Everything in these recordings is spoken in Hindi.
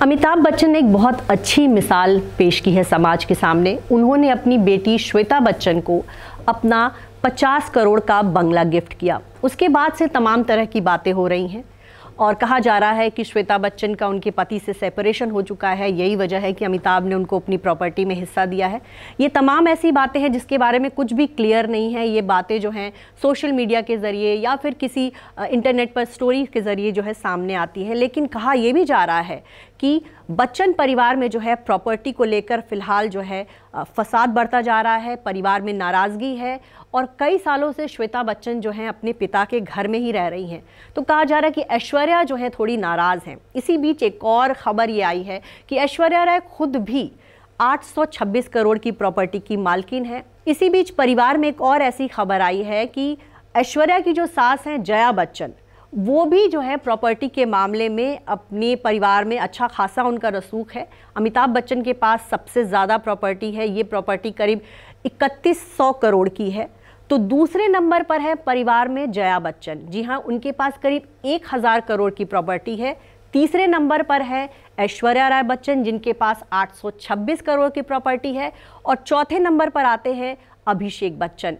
अमिताभ बच्चन ने एक बहुत अच्छी मिसाल पेश की है समाज के सामने। उन्होंने अपनी बेटी श्वेता बच्चन को अपना 50 करोड़ का बंगला गिफ्ट किया। उसके बाद से तमाम तरह की बातें हो रही हैं और कहा जा रहा है कि श्वेता बच्चन का उनके पति से सेपरेशन हो चुका है। यही वजह है कि अमिताभ ने उनको अपनी प्रॉपर्टी में हिस्सा दिया है। ये तमाम ऐसी बातें हैं जिसके बारे में कुछ भी क्लियर नहीं है। ये बातें जो हैं सोशल मीडिया के ज़रिए या फिर किसी इंटरनेट पर स्टोरी के ज़रिए जो है सामने आती है। लेकिन कहा यह भी जा रहा है कि बच्चन परिवार में जो है प्रॉपर्टी को लेकर फिलहाल जो है फसाद बढ़ता जा रहा है, परिवार में नाराज़गी है और कई सालों से श्वेता बच्चन जो हैं अपने पिता के घर में ही रह रही हैं। तो कहा जा रहा है कि ऐश्वर्या जो है थोड़ी नाराज़ हैं। इसी बीच एक और ख़बर ये आई है कि ऐश्वर्या राय खुद भी 826 करोड़ की प्रॉपर्टी की मालकिन है। इसी बीच परिवार में एक और ऐसी खबर आई है कि ऐश्वर्या की जो सास हैं जया बच्चन, वो भी जो है प्रॉपर्टी के मामले में अपने परिवार में अच्छा खासा उनका रसूख है। अमिताभ बच्चन के पास सबसे ज़्यादा प्रॉपर्टी है। ये प्रॉपर्टी करीब 3100 करोड़ की है। तो दूसरे नंबर पर है परिवार में जया बच्चन। जी हाँ, उनके पास करीब 1000 करोड़ की प्रॉपर्टी है। तीसरे नंबर पर है ऐश्वर्या राय बच्चन जिनके पास 826 करोड़ की प्रॉपर्टी है और चौथे नंबर पर आते हैं अभिषेक बच्चन।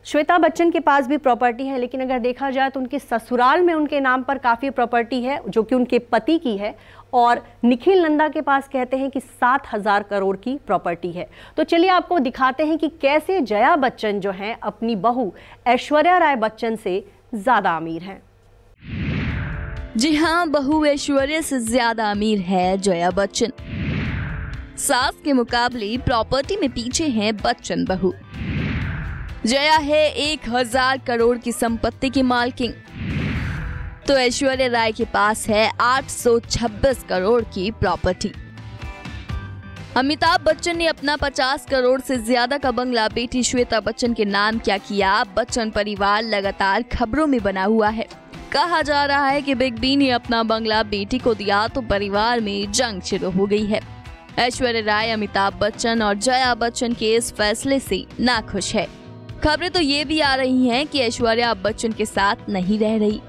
श्वेता बच्चन के पास भी प्रॉपर्टी है, लेकिन अगर देखा जाए तो उनके ससुराल में उनके नाम पर काफ़ी प्रॉपर्टी है जो कि उनके पति की है और निखिल नंदा के पास कहते हैं कि 7000 करोड़ की प्रॉपर्टी है। तो चलिए आपको दिखाते हैं कि कैसे जया बच्चन जो हैं अपनी बहू ऐश्वर्या राय बच्चन से ज़्यादा अमीर हैं। जी हाँ, बहू ऐश्वर्या से ज़्यादा अमीर है जया बच्चन। सास के मुकाबले प्रॉपर्टी में पीछे हैं बच्चन बहू। जया है 1000 करोड़ की संपत्ति की मालकिन, तो ऐश्वर्या राय के पास है 826 करोड़ की प्रॉपर्टी। अमिताभ बच्चन ने अपना 50 करोड़ से ज्यादा का बंगला बेटी श्वेता बच्चन के नाम क्या किया, बच्चन परिवार लगातार खबरों में बना हुआ है। कहा जा रहा है कि बिग बी ने अपना बंगला बेटी को दिया तो परिवार में जंग शुरू हो गई है। ऐश्वर्या राय अमिताभ बच्चन और जया बच्चन के इस फैसले से नाखुश है। खबरें तो ये भी आ रही हैं कि ऐश्वर्या अब बच्चन के साथ नहीं रह रही।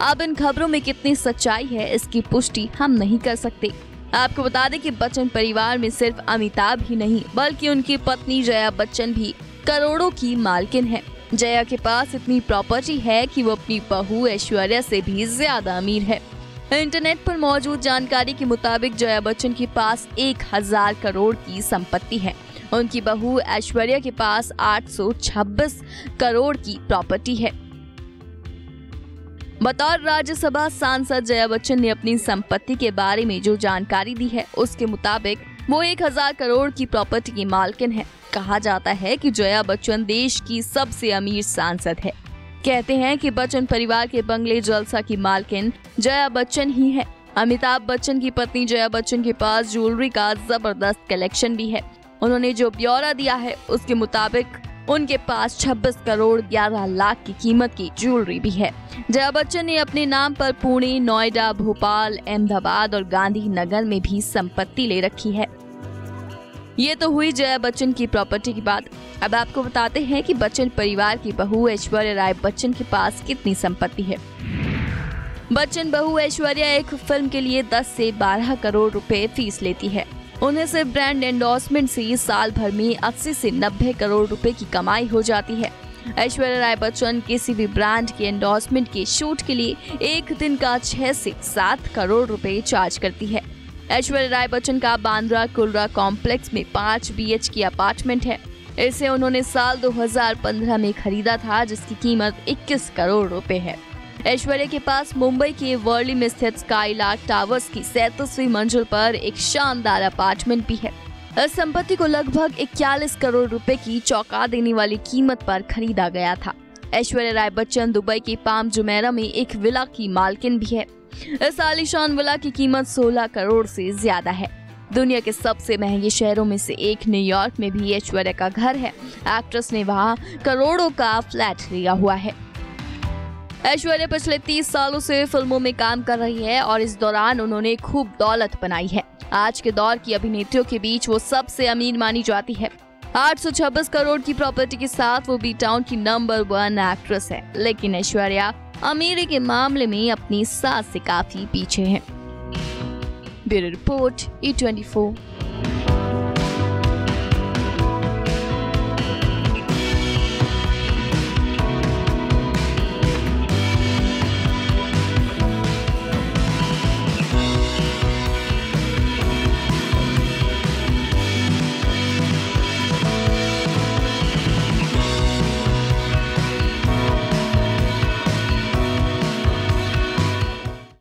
अब इन खबरों में कितनी सच्चाई है इसकी पुष्टि हम नहीं कर सकते। आपको बता दें कि बच्चन परिवार में सिर्फ अमिताभ ही नहीं बल्कि उनकी पत्नी जया बच्चन भी करोड़ों की मालकिन है। जया के पास इतनी प्रॉपर्टी है कि वो अपनी बहू ऐश्वर्या से भी ज्यादा अमीर है। इंटरनेट पर मौजूद जानकारी के मुताबिक जया बच्चन के पास 1000 करोड़ की संपत्ति है। उनकी बहू ऐश्वर्या के पास 826 करोड़ की प्रॉपर्टी है। बतौर राज्यसभा सांसद जया बच्चन ने अपनी संपत्ति के बारे में जो जानकारी दी है उसके मुताबिक वो 1000 करोड़ की प्रॉपर्टी की मालकिन है। कहा जाता है कि जया बच्चन देश की सबसे अमीर सांसद है। कहते हैं कि बच्चन परिवार के बंगले जलसा की मालकिन जया बच्चन ही है। अमिताभ बच्चन की पत्नी जया बच्चन के पास ज्वेलरी का जबरदस्त कलेक्शन भी है। उन्होंने जो ब्यौरा दिया है उसके मुताबिक उनके पास 26 करोड़ 11 लाख की कीमत की ज्वेलरी भी है। जया बच्चन ने अपने नाम पर पुणे, नोएडा, भोपाल, अहमदाबाद और गांधीनगर में भी संपत्ति ले रखी है। ये तो हुई जया बच्चन की प्रॉपर्टी की बात। अब आपको बताते हैं कि बच्चन परिवार की बहू ऐश्वर्या राय बच्चन के पास कितनी संपत्ति है। बच्चन बहू ऐश्वर्या एक फिल्म के लिए 10 से 12 करोड़ रुपए फीस लेती है। उन्हें सिर्फ ब्रांड एंडोर्समेंट से साल भर में 80 से 90 करोड़ रुपए की कमाई हो जाती है। ऐश्वर्या राय बच्चन किसी भी ब्रांड के एंडोर्समेंट के शूट के लिए एक दिन का 6 से 7 करोड़ रुपए चार्ज करती है। ऐश्वर्या राय बच्चन का बांद्रा कुर्ला कॉम्प्लेक्स में 5 BHK अपार्टमेंट है। इसे उन्होंने साल 2015 में खरीदा था जिसकी कीमत 21 करोड़ रुपए है। ऐश्वर्या के पास मुंबई के वर्ली में स्थित स्काईलार्क टावर्स की 37वीं मंजिल पर एक शानदार अपार्टमेंट भी है। इस संपत्ति को लगभग 41 करोड़ रुपए की चौंका देने वाली कीमत पर खरीदा गया था। ऐश्वर्या राय बच्चन दुबई के पाम जुमेरा में एक विला की मालकिन भी है। इस आलीशान विला की कीमत 16 करोड़ से ज्यादा है। दुनिया के सबसे महंगे शहरों में से एक न्यूयॉर्क में भी ऐश्वर्या का घर है। एक्ट्रेस ने वहाँ करोड़ों का फ्लैट लिया हुआ है। ऐश्वर्या पिछले 30 सालों से फिल्मों में काम कर रही है और इस दौरान उन्होंने खूब दौलत बनाई है। आज के दौर की अभिनेत्रियों के बीच वो सबसे अमीर मानी जाती है। 826 करोड़ की प्रॉपर्टी के साथ वो बी टाउन की नंबर 1 एक्ट्रेस है। लेकिन ऐश्वर्या अमीरी के मामले में अपनी सास से काफी पीछे है। Bureau report E24।